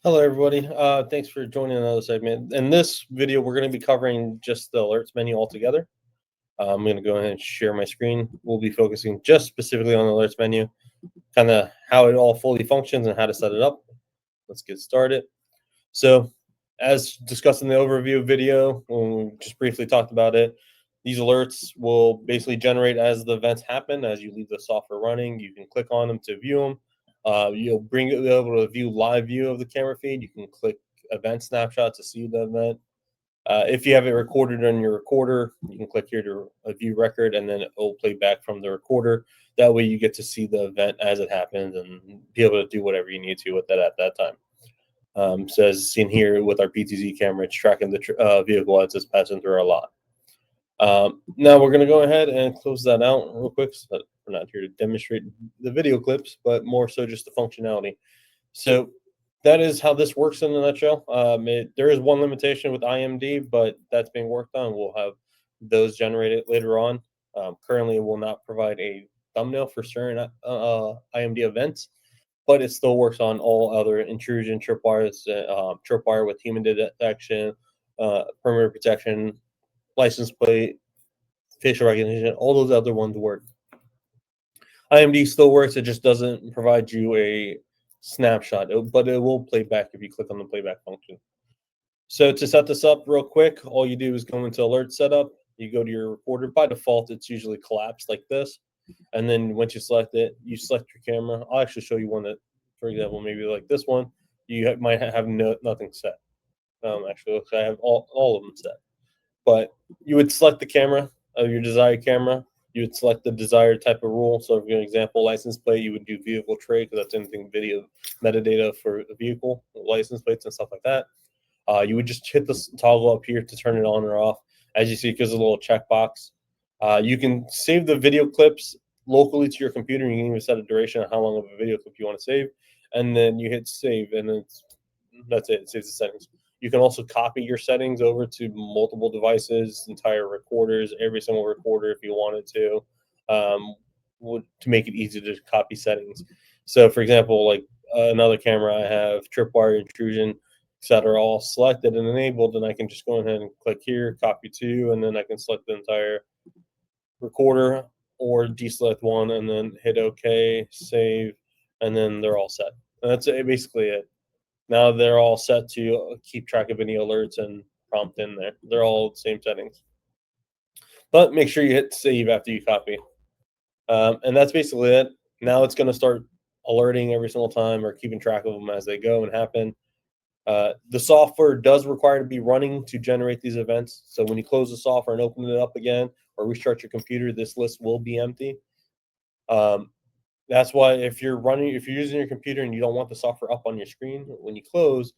Hello, everybody. Thanks for joining another segment. In this video, we're going to be covering just the alerts menu altogether. I'm going to go ahead and share my screen. We'll be focusing just specifically on the alerts menu, kind of how it all fully functions and how to set it up. Let's get started. So, as discussed in the overview video, when we just briefly talked about it, these alerts will basically generate as the events happen. As you leave the software running, you can click on them to view them. You'll be able to view live view of the camera feed. You can click event snapshot to see the event. If you have it recorded on your recorder, you can click here to view record, and then it will play back from the recorder. That way, you get to see the event as it happens and be able to do whatever you need to with that at that time. So as seen here with our PTZ camera, it's tracking the vehicle as it's passing through our lot. Now we're going to go ahead and close that out real quick. So that we're not here to demonstrate the video clips, but more so just the functionality. So that is how this works in a nutshell. There is one limitation with IMD, but that's being worked on. We'll have those generated later on. Currently, it will not provide a thumbnail for certain IMD events, but it still works on all other intrusion tripwires, tripwire with human detection, perimeter protection, license plate, facial recognition, all those other ones work. IMD still works, it just doesn't provide you a snapshot, but it will play back if you click on the playback function. So to set this up real quick, all you do is go into alert setup. You go to your recorder. By default, it's usually collapsed like this. And then once you select it, you select your camera. I'll actually show you one that, for example, maybe like this one, you might have nothing set. Actually, I have all of them set. But you would select the camera of your desired camera. You would select the desired type of rule. So, for example, license plate, you would do vehicle tray because that's anything video metadata for the vehicle, license plates, and stuff like that. You would just hit this toggle up here to turn it on or off. As you see, because a little checkbox. You can save the video clips locally to your computer. You can even set a duration of how long of a video clip you want to save, and then you hit save, and then that's it. It saves the settings. You can also copy your settings over to multiple devices, entire recorders, every single recorder if you wanted to, to make it easy to copy settings. So, for example, like another camera I have, tripwire intrusion, etc., all selected and enabled, and I can just go ahead and click here, copy to, and then I can select the entire recorder or deselect one, and then hit OK, save, and then they're all set. And that's basically it. Now they're all set to keep track of any alerts and prompt in there. They're all the same settings. But make sure you hit save after you copy. And that's basically it. Now it's going to start alerting every single time or keeping track of them as they go and happen. The software does require to be running to generate these events. So when you close the software and open it up again or restart your computer, this list will be empty. That's why if you're using your computer and you don't want the software up on your screen when you close,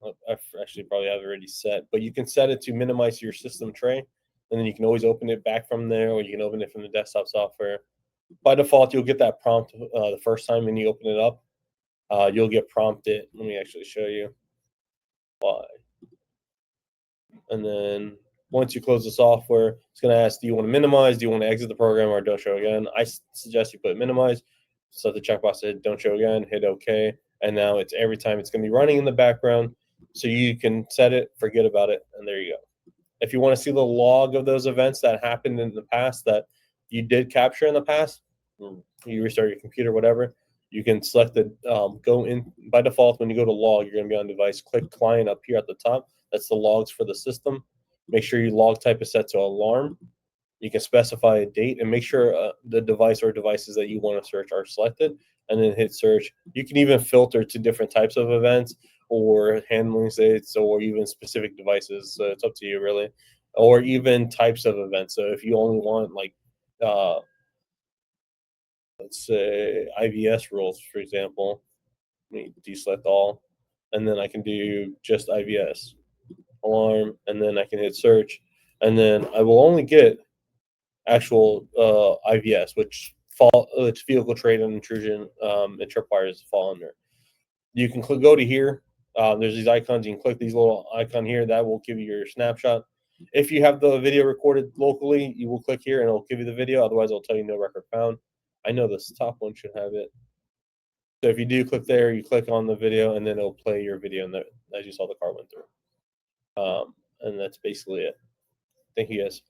I actually probably have it already set, but you can set it to minimize your system tray, and then you can always open it back from there, or you can open it from the desktop software. By default, you'll get that prompt the first time when you open it up. You'll get prompted. Let me actually show you why. And then once you close the software, it's going to ask, do you want to minimize? Do you want to exit the program or don't show again? I suggest you put minimize. So the checkbox said don't show again, hit OK. And now it's every time it's going to be running in the background. So you can set it, forget about it, and there you go. If you want to see the log of those events that happened in the past that you did capture in the past, you restart your computer, whatever, you can select the go in by default. When you go to log, you're going to be on device. Click client up here at the top. That's the logs for the system. Make sure your log type is set to alarm. You can specify a date and make sure the device or devices that you want to search are selected, and then hit search. You can even filter to different types of events or handling states or even specific devices. So it's up to you really, or even types of events. So if you only want like uh, let's say IVS rules, for example, let me deselect all, and then I can do just IVS alarm, and then I can hit search, and then I will only get actual IVS, which vehicle trade and intrusion and tripwires fall under. You can go to here. There's these icons. You can click these little icon here. That will give you your snapshot. If you have the video recorded locally, you will click here and it'll give you the video. Otherwise, it'll tell you no record found. I know this top one should have it. So if you do click there, you click on the video, and then it'll play your video, and as you saw, the car went through. And that's basically it. Thank you, guys.